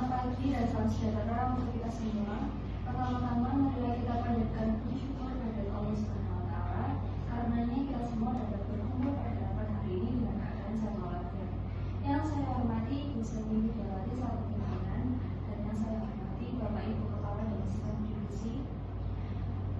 Selamat pagi dan salam sejahtera untuk kita semua. Pertama-tama marilah kita panjatkan puji syukur kepada Allah Subhanahu wa Ta'ala. Karenanya kita semua dapat berkumpul pada rapat hari ini dengan keadaan sehat walafiat. Yang saya hormati Ibu Sri Widawati selaku pimpinan, dan yang saya hormati Bapak Ibu Kepala dan Asisten Divisi.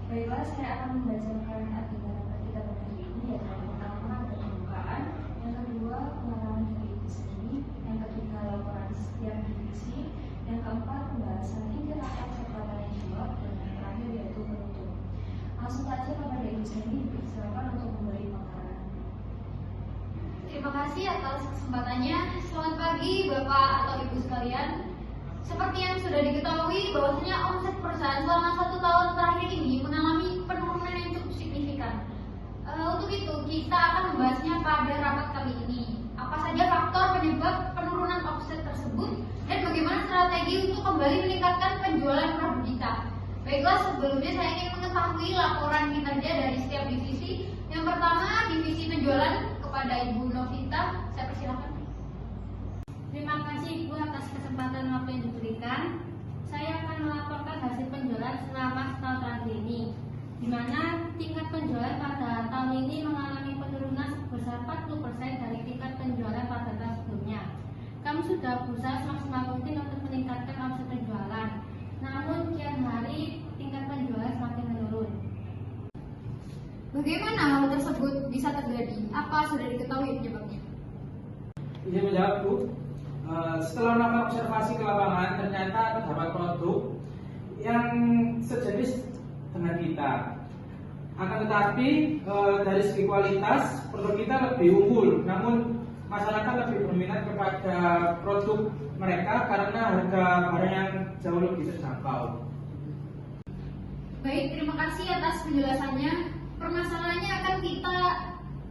Baiklah, saya akan membacakan agenda rapat kita pada hari ini, yaitu yang pertama ada pembukaan, yang kedua pengalaman dari Ibu Sri, yang ketiga laporan setiap divisi, yang keempat pembahasan inti rapat serta tanya jawab, dan yang terakhir yaitu penutup. Langsung saja kepada Ibu Sri, silakan untuk memberi pengarahan. Terima kasih atas kesempatannya. Selamat pagi Bapak atau Ibu sekalian. Seperti yang sudah diketahui bahwasanya omset perusahaan selama 1 tahun terakhir ini mengalami penurunan yang cukup signifikan. Untuk itu kita akan membahasnya pada rapat kali ini. Apa saja faktor penyebab penurunan omset tersebut dan bagaimana strategi untuk kembali meningkatkan penjualan produk kita. Baiklah, sebelumnya saya ingin mengetahui laporan kinerja dari setiap divisi. Yang pertama, divisi penjualan kepada Ibu Novita. Saya persilakan. Terima kasih Ibu atas kesempatan waktu yang diberikan. Saya akan melaporkan hasil penjualan selama setahun terakhir ini, di mana tingkat penjualan pada tahun ini mengalami penurunan sebesar 40% dari tingkat penjualan pada tahun sebelumnya. Kami sudah berusaha semaksimal mungkin untuk meningkatkan omset penjualan, namun kian hari tingkat penjualan semakin menurun. Bagaimana hal tersebut bisa terjadi? Apa sudah diketahui penyebabnya? Izin menjawab, Bu. Setelah melakukan observasi ke lapangan, ternyata terdapat produk yang sejenis dengan kita. Akan tetapi dari segi kualitas produk kita lebih unggul, namun masyarakat lebih berminat kepada produk mereka karena harga barang yang jauh lebih terjangkau. Baik, terima kasih atas penjelasannya. Permasalahannya akan kita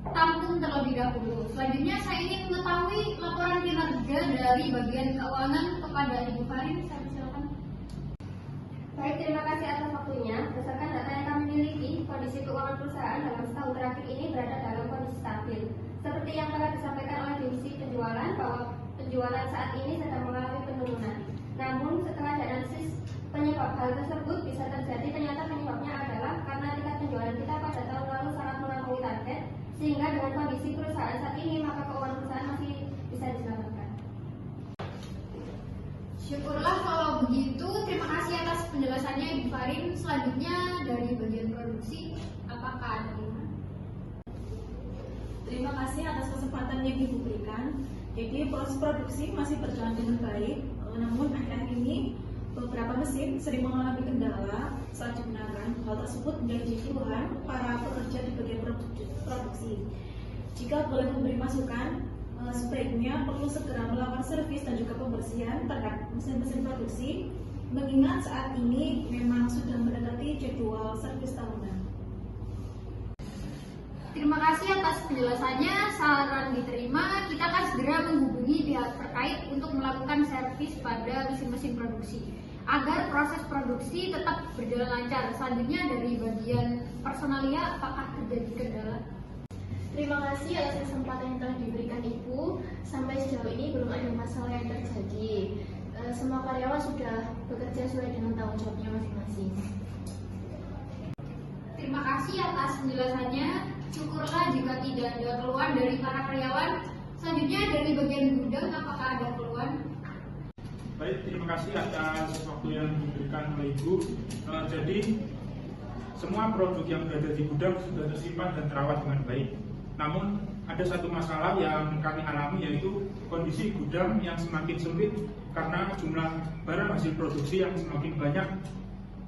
tampung terlebih dahulu. Selanjutnya saya ingin mengetahui laporan kinerja dari bagian keuangan kepada Ibu Farin. Saya persilakan. Baik, terima kasih atas waktunya. Berdasarkan data yang kami miliki, kondisi keuangan perusahaan dalam setahun terakhir ini berada dalam kondisi stabil. Seperti yang telah disampaikan oleh divisi penjualan bahwa penjualan saat ini sedang mengalami penurunan. Namun setelah dianalisis penyebab hal tersebut bisa terjadi, ternyata penyebabnya adalah karena tingkat penjualan kita pada tahun lalu sangat melampaui target, sehingga dengan kondisi perusahaan saat ini maka keuangan perusahaan masih bisa diselamatkan. Syukurlah kalau begitu. Terima kasih atas penjelasannya Ibu Farin. Selanjutnya dari bagian produksi, apakah ada lima? Terima kasih atas kesempatan yang Ibu berikan. Jadi proses produksi masih berjalan dengan baik, namun akhir-akhir ini beberapa mesin sering mengalami kendala saat digunakan. Hal tersebut menjadi keluhan para pekerja di bagian produksi. Jika boleh memberi masukan, sebaiknya perlu segera melakukan servis dan juga pembersihan terhadap mesin-mesin produksi, mengingat saat ini memang sudah mendekati jadwal servis tahunan. Terima kasih atas penjelasannya. Saran diterima. Kita akan segera menghubungi pihak terkait untuk melakukan servis pada mesin-mesin produksi agar proses produksi tetap berjalan lancar. Selanjutnya dari bagian personalia, apakah terjadi kendala? Terima kasih atas kesempatan yang telah diberikan Ibu. Sampai sejauh ini belum ada masalah yang terjadi. Semua karyawan sudah bekerja sesuai dengan tanggung jawabnya masing-masing. Terima kasih atas penjelasannya. Syukurlah jika tidak ada keluhan dari para karyawan. Selanjutnya dari bagian gudang, apakah ada keluhan? Baik, terima kasih atas waktu yang diberikan oleh Ibu. Jadi semua produk yang berada di gudang sudah tersimpan dan terawat dengan baik. Namun ada satu masalah yang kami alami, yaitu kondisi gudang yang semakin sempit karena jumlah barang hasil produksi yang semakin banyak,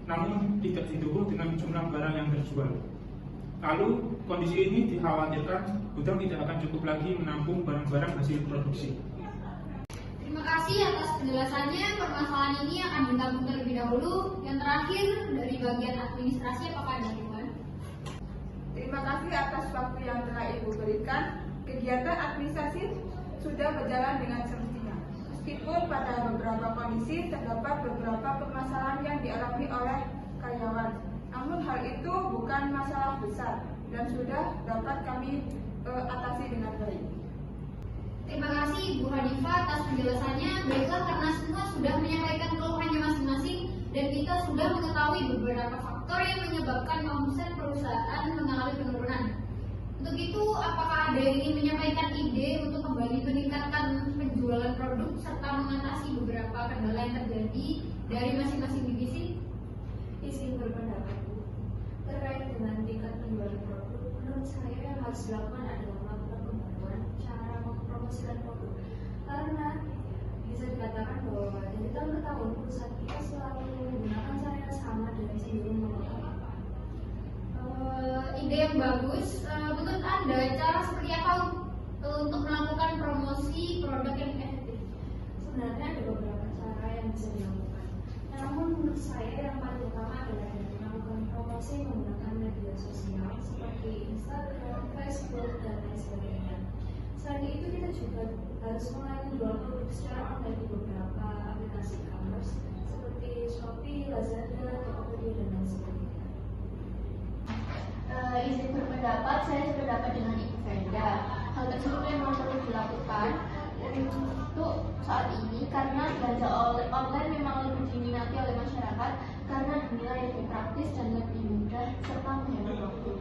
namun tidak didukung dengan jumlah barang yang terjual. Lalu kondisi ini dikhawatirkan gudang tidak akan cukup lagi menampung barang-barang hasil produksi. Terima kasih atas penjelasannya. Permasalahan ini akan ditanggung terlebih dahulu. Yang terakhir dari bagian administrasi, apakah ada keluhan? Terima kasih atas waktu yang telah Ibu berikan. Kegiatan administrasi sudah berjalan dengan semestinya. Meskipun pada beberapa kondisi terdapat beberapa permasalahan yang dialami oleh karyawan. Namun hal itu bukan masalah besar dan sudah dapat kami atasi dengan baik. Terima kasih Bu Hanifah. Eva atas penjelasannya. Baiklah, karena semua sudah menyampaikan keluhannya masing-masing dan kita sudah mengetahui beberapa faktor yang menyebabkan omset perusahaan mengalami penurunan. Untuk itu, apakah ada yang ingin menyampaikan ide untuk kembali meningkatkan penjualan produk serta mengatasi beberapa kendala yang terjadi dari masing-masing divisi? Izin berpendapat, Bu. Terkait dengan tingkat penjualan produk, menurut saya yang harus dilakukan adalah melakukan pembaruan cara mempromosikan produk. Karena bisa dikatakan bahwa dari tahun ke tahun perusahaan kita selalu menggunakan cara yang sama dari sebelum Ide yang bagus. Menurut Anda, cara seperti apa untuk melakukan promosi produk yang efektif? Sebenarnya ada beberapa cara yang bisa dilakukan. Namun menurut saya yang paling utama adalah dengan melakukan promosi menggunakan media sosial seperti Instagram, Facebook, dan lain sebagainya. Selain itu kita juga harus mulai menjual produk secara online di beberapa aplikasi e-commerce seperti Shopee, Lazada, Tokopedia, dan lain sebagainya. Izin berpendapat, saya sependapat dengan Ibu Fenda. Hal tersebut memang perlu dilakukan untuk saat ini karena belanja online memang lebih diminati oleh masyarakat karena dinilai lebih praktis dan lebih mudah serta menghemat waktu.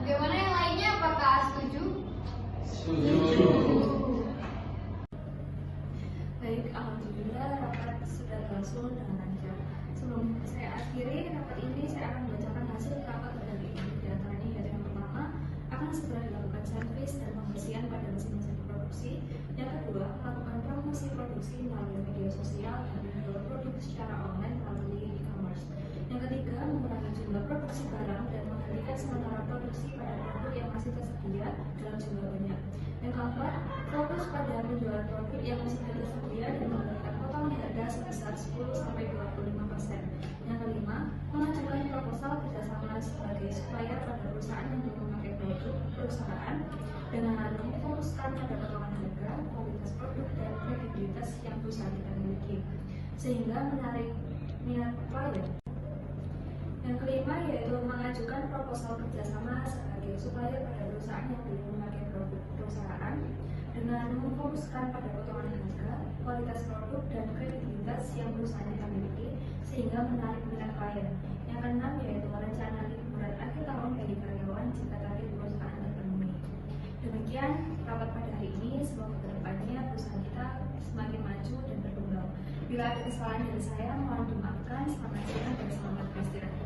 Bagaimana yang lainnya? Apakah setuju? Setuju. Baik, alhamdulillah rapat sudah berlangsung dengan lancar. Sebelum saya akhiri rapat ini, saya akan membacakan hasil rapat dari ini. Di antaranya yaitu yang pertama, akan segera dilakukan servis dan pembersihan pada mesin-mesin produksi. Yang kedua, melakukan promosi produksi melalui media sosial dan menjual produk secara online melalui e-commerce. Yang ketiga, mengurangi jumlah produksi barang dan menghentikan sementara produksi pada produk yang masih tersedia dalam jumlah banyak. Yang keempat, fokus pada penjualan produk yang masih tersedia dan memberikan potongan harga sebesar 10-25%. Yang kelima, mengajukan proposal kerjasama sebagai supplier pada perusahaan yang memakai produk perusahaan dengan memfokuskan pada potongan harga, kualitas produk, dan kredibilitas yang perusahaan kita miliki, sehingga menarik minat klien. Yang kelima yaitu mengajukan proposal kerjasama sebagai supplier pada perusahaan yang belum memakai produk perusahaan dengan memfokuskan pada potongan harga, kualitas produk, dan kredibilitas yang perusahaan kita miliki sehingga menarik minat klien. Yang keenam yaitu rencana liburan akhir tahun bagi karyawan jika target perusahaan terpenuhi. Demikian rapat pada hari ini. Semoga kedepannya perusahaan kita semakin maju dan berkembang. Bila ada kesalahan dari saya, mohon dimaafkan. Selamat siang dan selamat beristirahat.